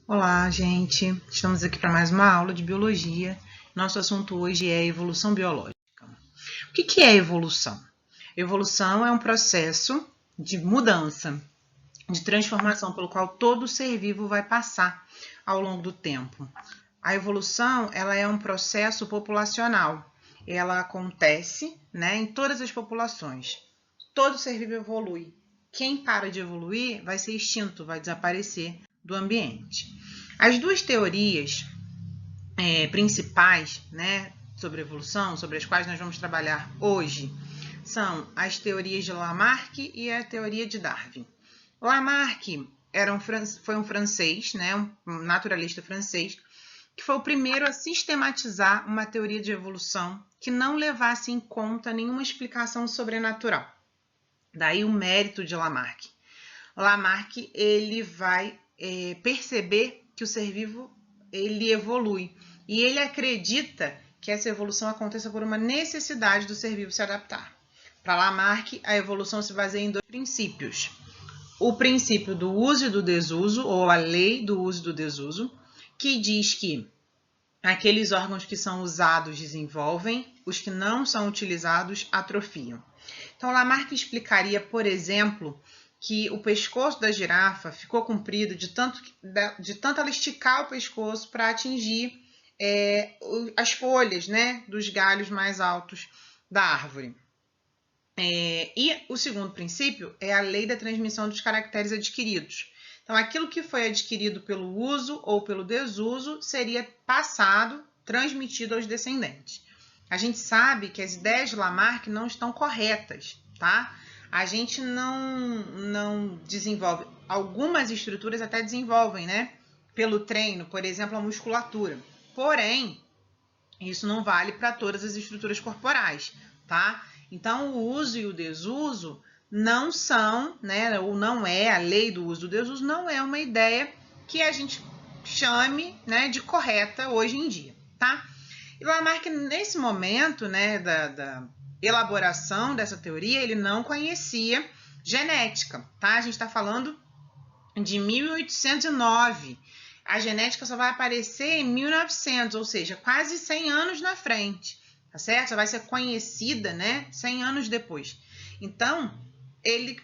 Olá, gente! Estamos aqui para mais uma aula de biologia. Nosso assunto hoje é evolução biológica. O que é evolução? Evolução é um processo de mudança, de transformação pelo qual todo ser vivo vai passar ao longo do tempo. A evolução, ela é um processo populacional. Ela acontece, em todas as populações. Todo ser vivo evolui. Quem para de evoluir vai ser extinto, vai desaparecer do ambiente. As duas teorias principais, sobre evolução, sobre as quais nós vamos trabalhar hoje, são as teorias de Lamarck e a teoria de Darwin. Lamarck foi um francês, um naturalista francês, que foi o primeiro a sistematizar uma teoria de evolução que não levasse em conta nenhuma explicação sobrenatural. Daí o mérito de Lamarck. Lamarck ele vai perceber que o ser vivo ele evolui e ele acredita que essa evolução aconteça por uma necessidade do ser vivo se adaptar. Para Lamarck, a evolução se baseia em dois princípios. O princípio do uso e do desuso, ou a lei do uso e do desuso, que diz que aqueles órgãos que são usados desenvolvem, os que não são utilizados atrofiam. Então, Lamarck explicaria, por exemplo, que o pescoço da girafa ficou comprido de tanto ela esticar o pescoço para atingir as folhas, dos galhos mais altos da árvore. E o segundo princípio é a lei da transmissão dos caracteres adquiridos. Então, aquilo que foi adquirido pelo uso ou pelo desuso seria passado, transmitido aos descendentes. A gente sabe que as ideias de Lamarck não estão corretas, tá? A gente não desenvolve, algumas estruturas até desenvolvem, pelo treino, por exemplo, a musculatura. Porém, isso não vale para todas as estruturas corporais, tá? Então, o uso e o desuso não são, ou não é, a lei do uso e do desuso não é uma ideia que a gente chame, de correta hoje em dia, tá? E Lamarck, nesse momento, da elaboração dessa teoria, ele não conhecia genética, tá? A gente está falando de 1809. A genética só vai aparecer em 1900, ou seja, quase 100 anos na frente, tá certo? Só vai ser conhecida, 100 anos depois. Então, ele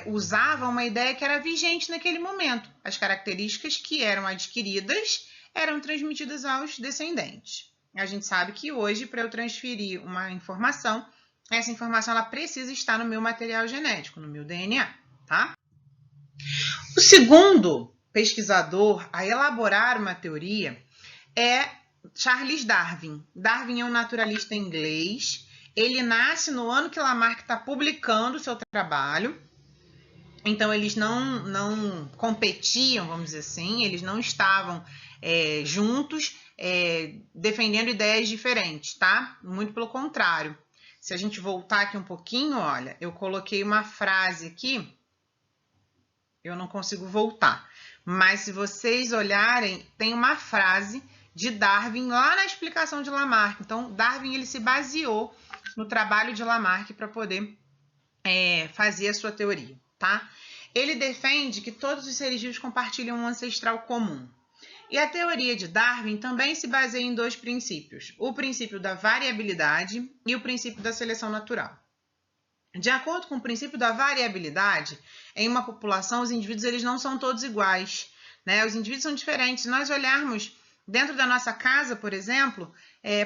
usava uma ideia que era vigente naquele momento. As características que eram adquiridas eram transmitidas aos descendentes. A gente sabe que hoje, para eu transferir uma informação, essa informação ela precisa estar no meu material genético, no meu DNA, tá? O segundo pesquisador a elaborar uma teoria é Charles Darwin. Darwin é um naturalista inglês. Ele nasce no ano que Lamarck está publicando o seu trabalho. Então, eles não competiam, vamos dizer assim, eles não estavam juntos defendendo ideias diferentes, tá? Muito pelo contrário. Se a gente voltar aqui um pouquinho, olha, eu coloquei uma frase aqui, eu não consigo voltar, mas se vocês olharem, tem uma frase de Darwin lá na explicação de Lamarck. Então, Darwin ele se baseou no trabalho de Lamarck para poder fazer a sua teoria, tá? Ele defende que todos os seres vivos compartilham um ancestral comum. E a teoria de Darwin também se baseia em dois princípios, o princípio da variabilidade e o princípio da seleção natural. De acordo com o princípio da variabilidade, em uma população, os indivíduos eles não são todos iguais, Os indivíduos são diferentes. Se nós olharmos dentro da nossa casa, por exemplo,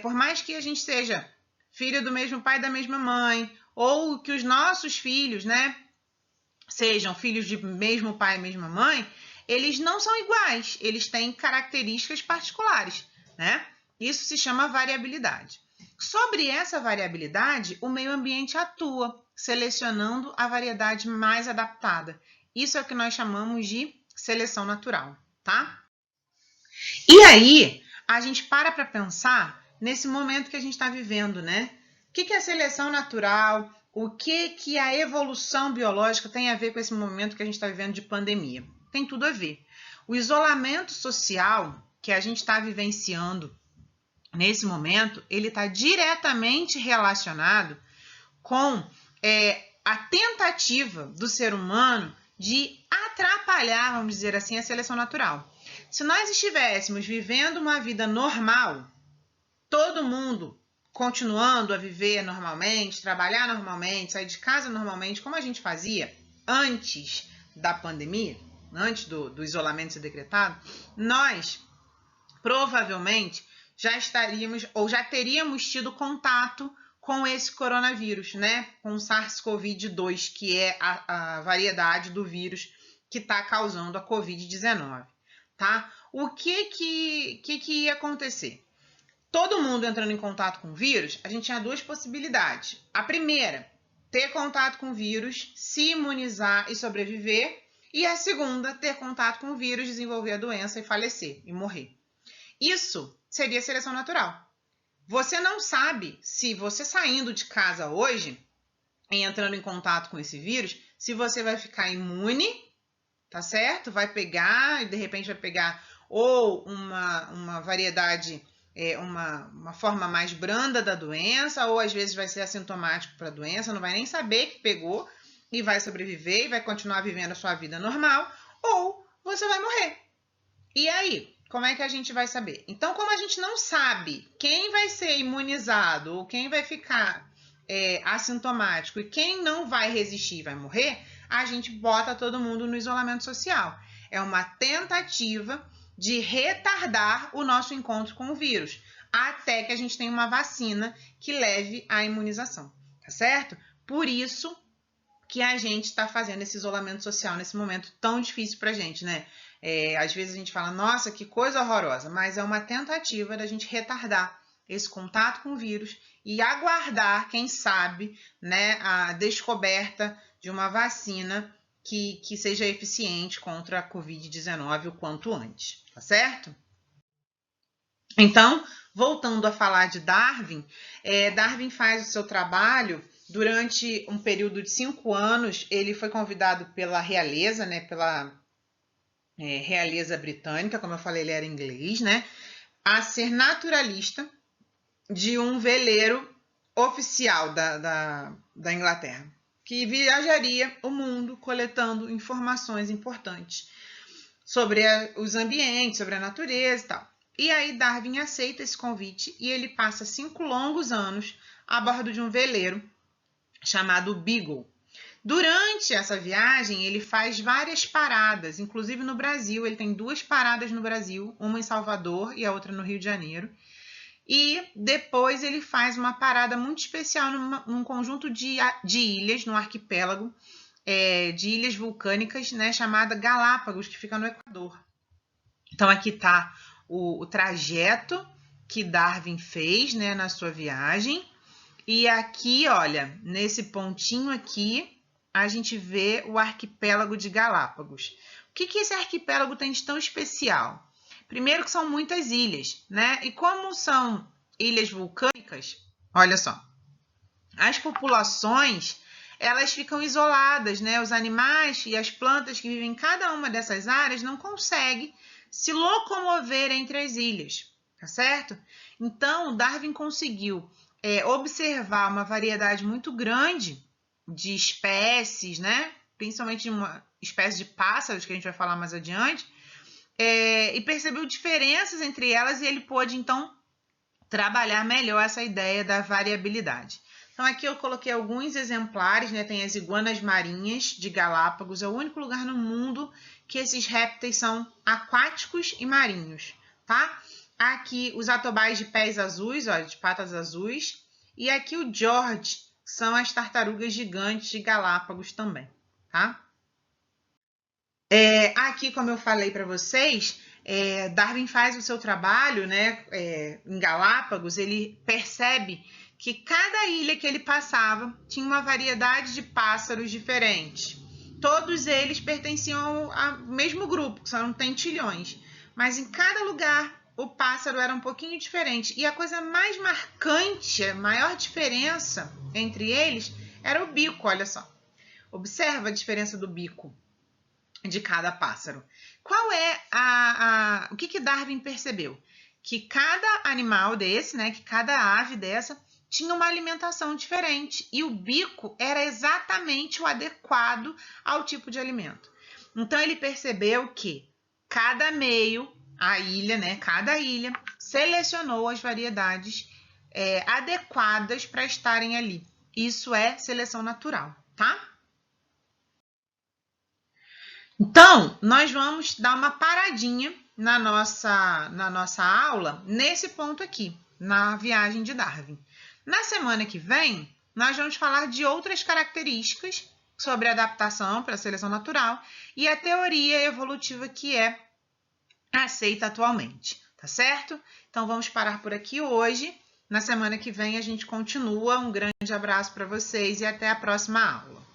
por mais que a gente seja filho do mesmo pai e da mesma mãe, ou que os nossos filhos, sejam filhos de mesmo pai e mesma mãe, eles não são iguais, eles têm características particulares, Isso se chama variabilidade. Sobre essa variabilidade, o meio ambiente atua, selecionando a variedade mais adaptada. Isso é o que nós chamamos de seleção natural, tá? E aí, a gente para pensar nesse momento que a gente está vivendo, O que é a seleção natural? O que a evolução biológica tem a ver com esse momento que a gente está vivendo de pandemia? Tem tudo a ver. O isolamento social que a gente está vivenciando nesse momento, ele está diretamente relacionado com a tentativa do ser humano de atrapalhar, vamos dizer assim, a seleção natural. Se nós estivéssemos vivendo uma vida normal, todo mundo continuando a viver normalmente, trabalhar normalmente, sair de casa normalmente, como a gente fazia antes da pandemia, antes do isolamento ser decretado, nós provavelmente já estaríamos ou já teríamos tido contato com esse coronavírus, né? Com o SARS-CoV-2, que é a variedade do vírus que está causando a Covid-19, tá? O que ia acontecer? Todo mundo entrando em contato com o vírus, a gente tinha duas possibilidades. A primeira, ter contato com o vírus, se imunizar e sobreviver. E a segunda, ter contato com o vírus, desenvolver a doença e falecer, e morrer. Isso seria seleção natural. Você não sabe se você saindo de casa hoje e entrando em contato com esse vírus, se você vai ficar imune, tá certo? Vai pegar, e de repente vai pegar ou uma variedade, uma forma mais branda da doença, ou às vezes vai ser assintomático para a doença, não vai nem saber que pegou e vai sobreviver e vai continuar vivendo a sua vida normal, ou você vai morrer. E aí? Como é que a gente vai saber? Então, como a gente não sabe quem vai ser imunizado ou quem vai ficar assintomático e quem não vai resistir e vai morrer, a gente bota todo mundo no isolamento social. É uma tentativa de retardar o nosso encontro com o vírus, até que a gente tenha uma vacina que leve à imunização, tá certo? Por isso que a gente está fazendo esse isolamento social nesse momento tão difícil para a gente, né? Às vezes a gente fala, nossa, que coisa horrorosa, mas é uma tentativa da gente retardar esse contato com o vírus e aguardar, quem sabe, né, a descoberta de uma vacina que seja eficiente contra a Covid-19 o quanto antes, tá certo? Então, voltando a falar de Darwin, Darwin faz o seu trabalho durante um período de 5 anos. Ele foi convidado pela realeza, né, pela realeza britânica, como eu falei, ele era inglês, né, a ser naturalista de um veleiro oficial da Inglaterra, que viajaria o mundo coletando informações importantes sobre os ambientes, sobre a natureza e tal. E aí Darwin aceita esse convite e ele passa 5 longos anos a bordo de um veleiro chamado Beagle. Durante essa viagem, ele faz várias paradas, inclusive no Brasil. Ele tem 2 paradas no Brasil, uma em Salvador e a outra no Rio de Janeiro. E depois ele faz uma parada muito especial num conjunto de ilhas, num arquipélago de ilhas vulcânicas, né, chamada Galápagos, que fica no Equador. Então aqui está o trajeto que Darwin fez, né, na sua viagem. E aqui, olha, nesse pontinho aqui, a gente vê o arquipélago de Galápagos. O que esse arquipélago tem de tão especial? Primeiro que são muitas ilhas, né? E como são ilhas vulcânicas, olha só, as populações, elas ficam isoladas, né? Os animais e as plantas que vivem em cada uma dessas áreas não conseguem se locomover entre as ilhas, tá certo? Então, Darwin conseguiu observar uma variedade muito grande de espécies, né? Principalmente de uma espécie de pássaros, que a gente vai falar mais adiante, e percebeu diferenças entre elas, e ele pôde, então, trabalhar melhor essa ideia da variabilidade. Então, aqui eu coloquei alguns exemplares, né? Tem as iguanas marinhas de Galápagos, é o único lugar no mundo que esses répteis são aquáticos e marinhos, tá? Aqui os atobais de pés azuis, ó, de patas azuis, e aqui o George, são as tartarugas gigantes de Galápagos também, tá? Aqui, como eu falei para vocês, Darwin faz o seu trabalho, né, em Galápagos. Ele percebe que cada ilha que ele passava tinha uma variedade de pássaros diferentes. Todos eles pertenciam ao mesmo grupo, que são tentilhões, mas em cada lugar o pássaro era um pouquinho diferente. E a coisa mais marcante, a maior diferença entre eles era o bico, olha só. Observa a diferença do bico de cada pássaro. Qual é o que Darwin percebeu? Que cada animal desse, né, que cada ave dessa tinha uma alimentação diferente e o bico era exatamente o adequado ao tipo de alimento. Então, ele percebeu que cada meio, a ilha, né, cada ilha, selecionou as variedades adequadas para estarem ali. Isso é seleção natural, tá? Então, nós vamos dar uma paradinha na nossa aula nesse ponto aqui, na viagem de Darwin. Na semana que vem, nós vamos falar de outras características sobre adaptação para a seleção natural e a teoria evolutiva que é aceita atualmente, tá certo? Então, vamos parar por aqui hoje. Na semana que vem, a gente continua. Um grande abraço para vocês e até a próxima aula.